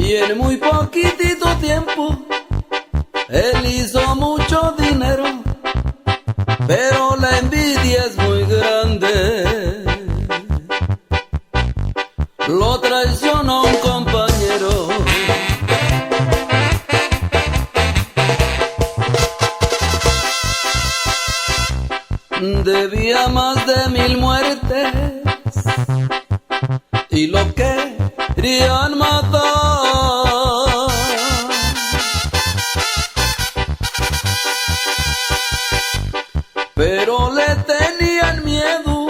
y en muy poquitito tiempo él hizo mucho dinero, pero la envidia es muy grande. Lo traicionó un compañero. Debía más de 1000 muertes y lo querían matar. Pero le tenían miedo,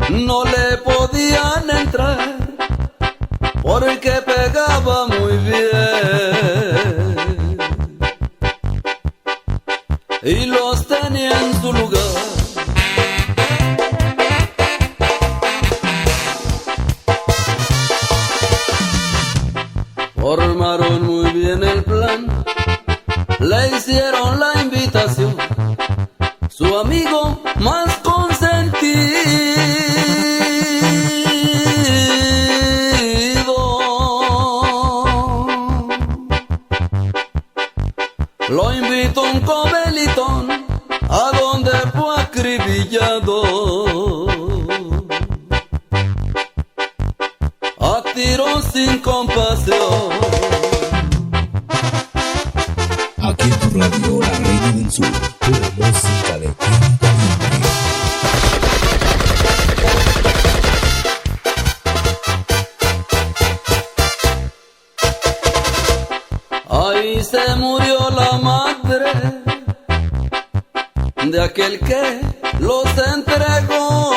no le podían entrar, porque pegaba muy bien y los tenía en su lugar. Formaron muy bien el plan, le hicieron la invitación, su amigo más consentido lo invitó a un cobelitón a donde fue acribillado a tiros sin compasión. Aquí en tu radio, La Reina del Sur, pura música de tinta libre. Ahí se murió la madre de aquel que los entregó.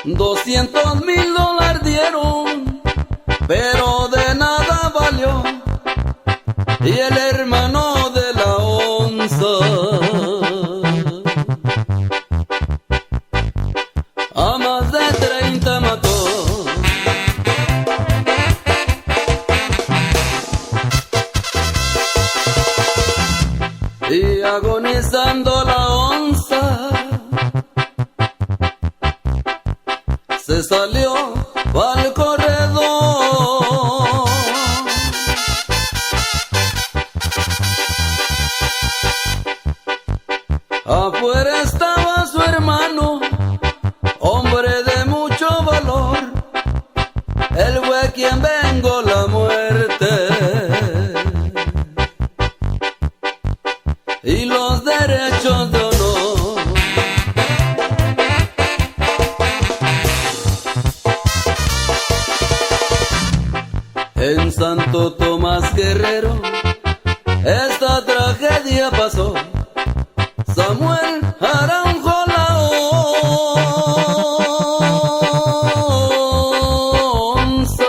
$200,000 dieron, pero de nada valió. Y el hermano de la onza a más de 30 mató. Y agonizando la onza se salió al corredor. Afuera estaba su hermano, hombre de mucho valor. Él fue quien vengó la muerte y los derechos de honor. En Santo Tomás Guerrero esta tragedia pasó. Samuel Aranjo la onza,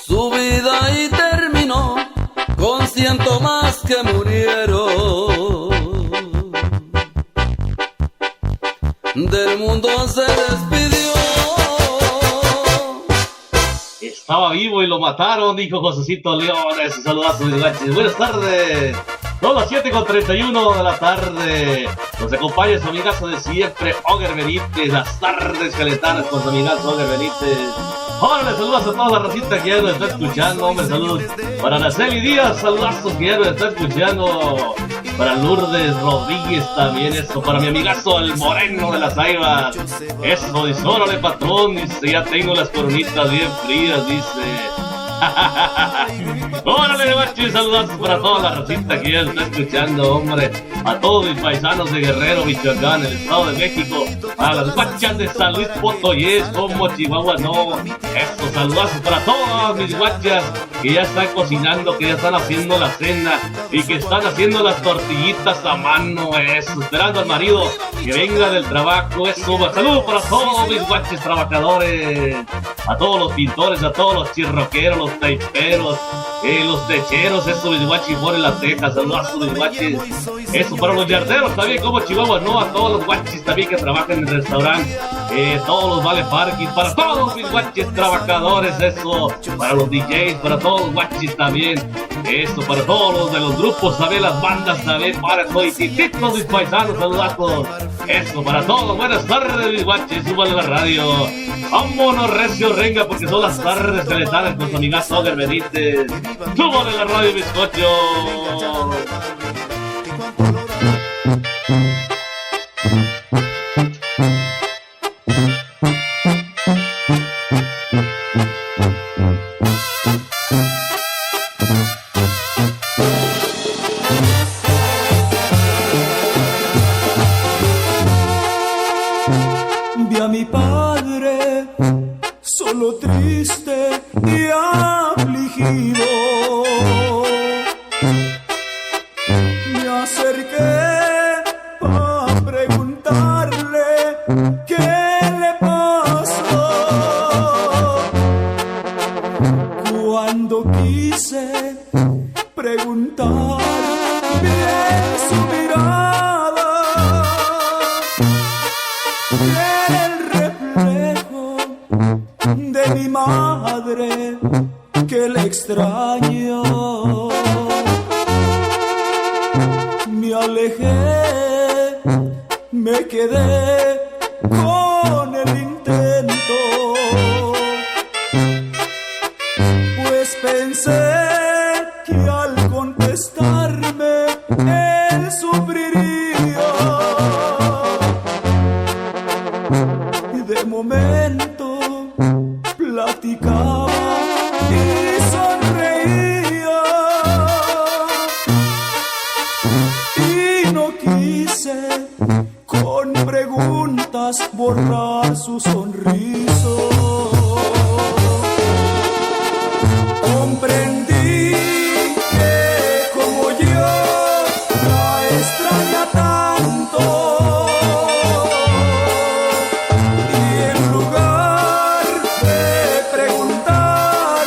su vida ahí terminó con 100 más que murieron. Del mundo se despidió. Estaba vivo y lo mataron, dijo Josecito Leones. Saludazo, mis guachis. Buenas tardes. Son las 7:31 de la tarde. Nos acompaña su amigazo de siempre, Oger Benítez. Las tardes calentadas con su amigazo Oger Benítez. Ahora le saludas a toda la racita que ya nos está escuchando. Hombre, salud para Araceli Díaz. Saludazos que ya nos está escuchando. Para Lourdes Rodríguez también. Eso, para mi amigazo el Moreno de las Aivas. Eso, dice, órale patrón. Dice, ya tengo las coronitas bien frías. Dice, órale, macho, saludazos para toda la racita que ya está escuchando, hombre. A todos mis paisanos de Guerrero, Michoacán, el Estado de México. A las guachas de San Luis Potosí, como Chihuahua, no. Eso, saludazos para todas mis guachas que ya están cocinando, que ya están haciendo la cena y que están haciendo las tortillitas a mano. Eso, esperando al marido que venga del trabajo. Eso, saludos para todos mis guaches trabajadores. A todos los pintores, a todos los chirroqueros, los taiperos, los techeros, eso, mis guachis por las tejas, saludos a mis guachis. Eso, para los yarderos también, como Chihuahua, no, a todos los guachis también que trabajan en el restaurante, todos los vale parking, para todos mis guachis trabajadores, eso, para los DJs, para todos los guachis también, eso, para todos los de los grupos también, las bandas también, para todos mis paisanos, saludatos, eso, para todos, buenas tardes mis guachis, súbale la radio, vámonos recio, renga, porque son las tardes que le salen con su amigazo Oger Benítez, súbale la radio bizcocho. Vi a mi padre solo triste y afligido. Me acerqué para preguntarle qué le pasó. Cuando quise preguntar, vi en su mirada el reflejo de mi madre que le extraño. Me alejé, me quedé con el intento, pues pensé que al contestarme él sufriría. Y de momento platicaba y sonreía, y no quise con preguntas borrar su sonrisa. Comprendí que como yo la extraña tanto, y en lugar de preguntar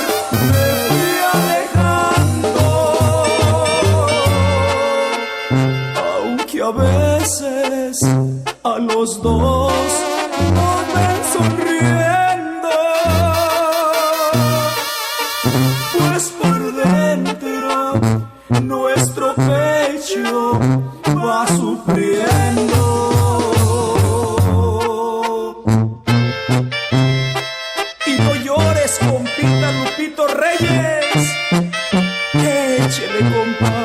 me fui alejando, aunque a veces a los dos nos ven sonriendo, pues por dentro nuestro pecho va sufriendo. Y no llores, compita Lupito Reyes, échele, compa.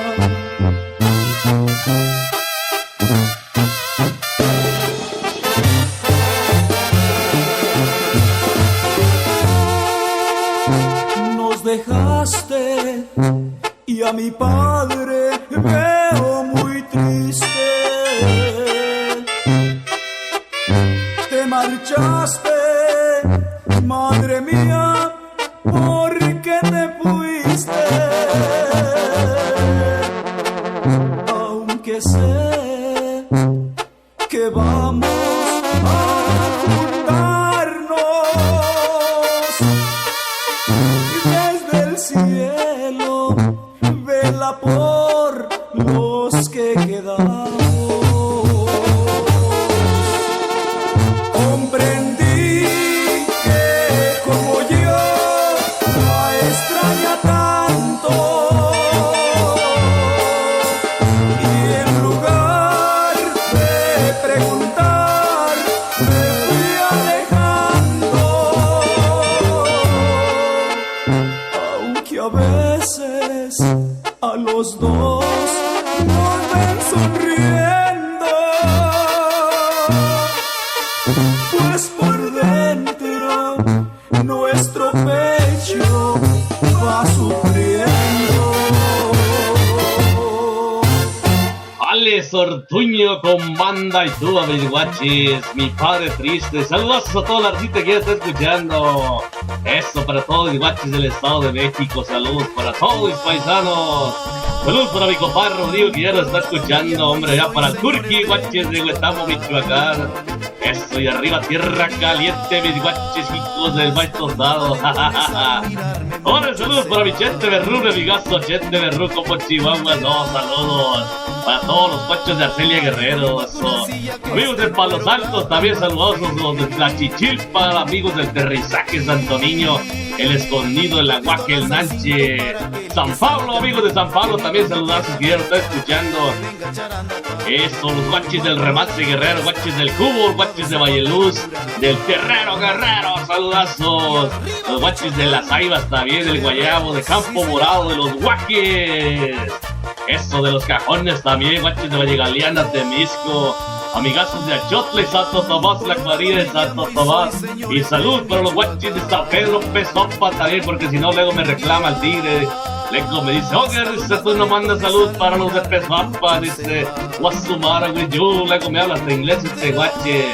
Nos dejaste y a mi padre veo muy triste. Te marchaste, madre mía, ¿por qué te fuiste? Aunque sé que vamos a juntarnos, desde el cielo vela por los que quedamos. Comprendí que como yo la extraña tanto, y en lugar de preguntar me fui alejando, aunque a veces a los dos nos ven sonriendo, pues por dentro nuestro pecho va sufriendo. Ale Sortuño con banda y tú a mis guachis, mi padre triste. Saludos a toda la gente que está escuchando. Eso para todos mis guachis del Estado de México. Saludos para todos mis paisanos. Saludos para mi compadre Rodrigo que ya nos está escuchando. Hombre, ya para Turquía, guachis de Huetamo, Michoacán. Eso, y arriba tierra caliente, mis guachis hijos del maíz tostado. Hola, saludos para mi Chente Berrú, mi gasto Chente Berrú, como Chihuahua, no, saludos para todos los coches de Arcelia Guerrero, eso. Amigos de Palos Altos, también saludos los de Tlachichilpa, amigos del Terrizaje, Santo Niño, El Escondido, El Aguaje, El Nanche, San Pablo, amigos de San Pablo, también saludazos que ya lo están escuchando. Eso, los guachis del Remate Guerrero, guachis del Cubo, guachis de Valleluz, del Guerrero, saludazos. Los guachis de Las Aivas también, del Guayabo, de Campo Morado, de los Guaques. Eso, de los Cajones también, guachis de Valle Galeana, Temisco. Amigazos de Achotla y Santo Tomás, la cuadrilla de Santo Tomás. Y salud para los guachis de San Pedro Pesopa también, porque si no luego me reclama el tigre. Leco me dice, oye, dice, tú no mandas salud para los de Pesopa, dice, Guasumara, güey, yo, luego me hablas de inglés este guache.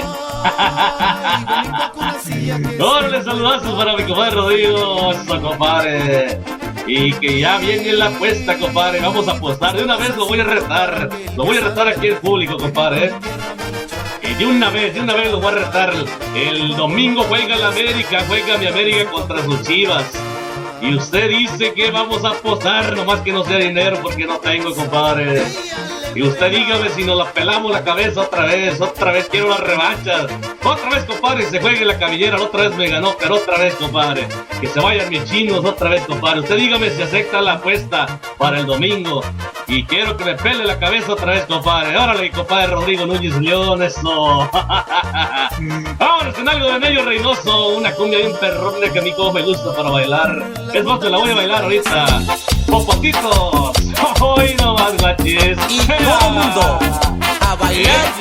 Órale, saludazos para mi compadre Rodrigo, eso, compadre. Y que ya viene la apuesta, compadre, vamos a apostar, de una vez lo voy a retar aquí en público, compadre, Y de una vez lo voy a retar. El domingo juega la América, juega mi América contra sus Chivas. Y usted dice que vamos a apostar, nomás que no sea dinero porque no tengo, compadre. Y usted dígame si nos la pelamos la cabeza otra vez quiero las revanchas. Otra vez, compadre, se juegue la cabellera, otra vez me ganó, pero otra vez, compadre. Que se vayan mis chinos otra vez, compadre. Usted dígame si acepta la apuesta para el domingo. Y quiero que me pele la cabeza otra vez, compadre. Órale, compadre Rodrigo Núñez León, eso. Vámonos en algo de Nello Reynoso, una cumbia bien perrona que a mí como me gusta para bailar. Es más, te la voy a bailar ahorita. Popotitos. Hoy no más, guachis. Y todo el mundo a bailar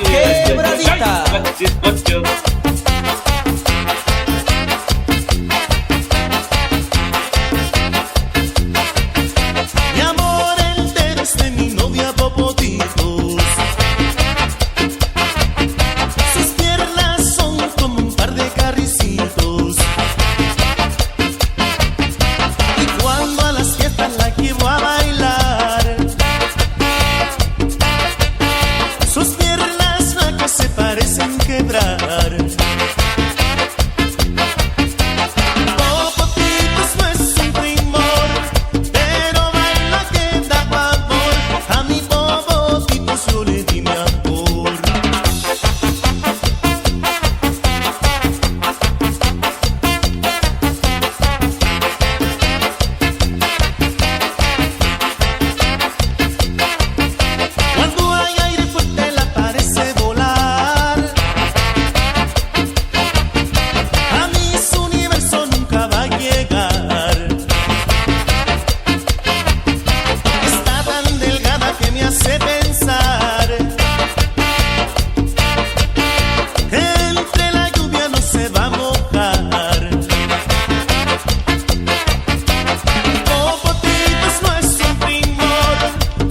quebradita. Mi amor entero es de mi novia Popotitos. Sus piernas son como un par de carricitos. Y cuando a las fiestas la llevo a bailar, sus piernas flacas se parecen quebrar. Popotitos no es un primor, pero baila que da pavor. A mi Popotitos yo le di mi amor. Cuando hay aire fuerte la parece volar. A mí su universo nunca va a llegar. Está tan delgada que me hace pensar. Entre la lluvia no se va a mojar. Popotitos no es un primor,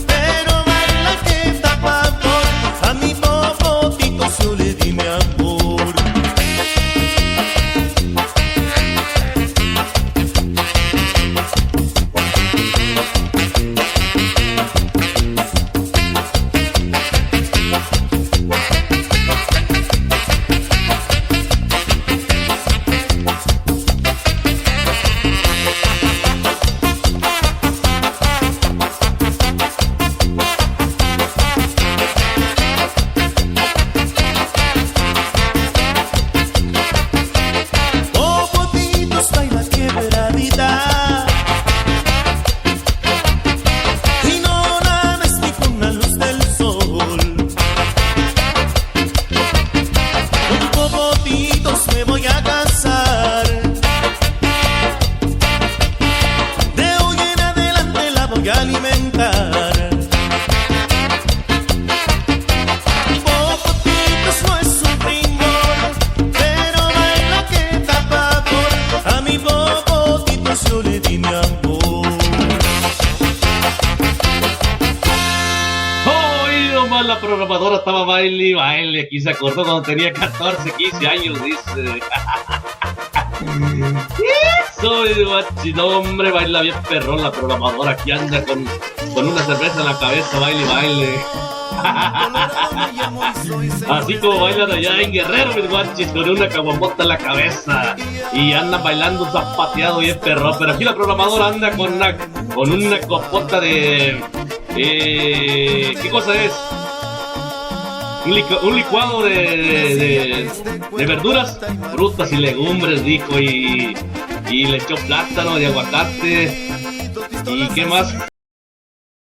pero baila que da pavor. A mi Popotitos yo le di mi amor. Popotitos baila quebradita. Y no naves ni con la luz del sol. Con Popotitos me voy a casar. De hoy en adelante la voy a alimentar. Popotitos no es un primor, pero baila que da pavor. A mi Popotitos yo le di mi amor. Hoy nomás la programadora estaba baile y baile. Aquí se acordó cuando tenía 14, 15 años, dice. Soy guachi, no, hombre, baila bien perrón la programadora que anda con una cerveza en la cabeza, baile y baile. Así como bailan allá en Guerrero, mis guachis, con una caguamota en la cabeza y andan bailando zapateado bien perrón. Pero aquí la programadora anda con una copota de... ¿qué cosa es? Un licuado de verduras, frutas y legumbres, dijo, y le echó plátano y aguacate. ¿Y qué más?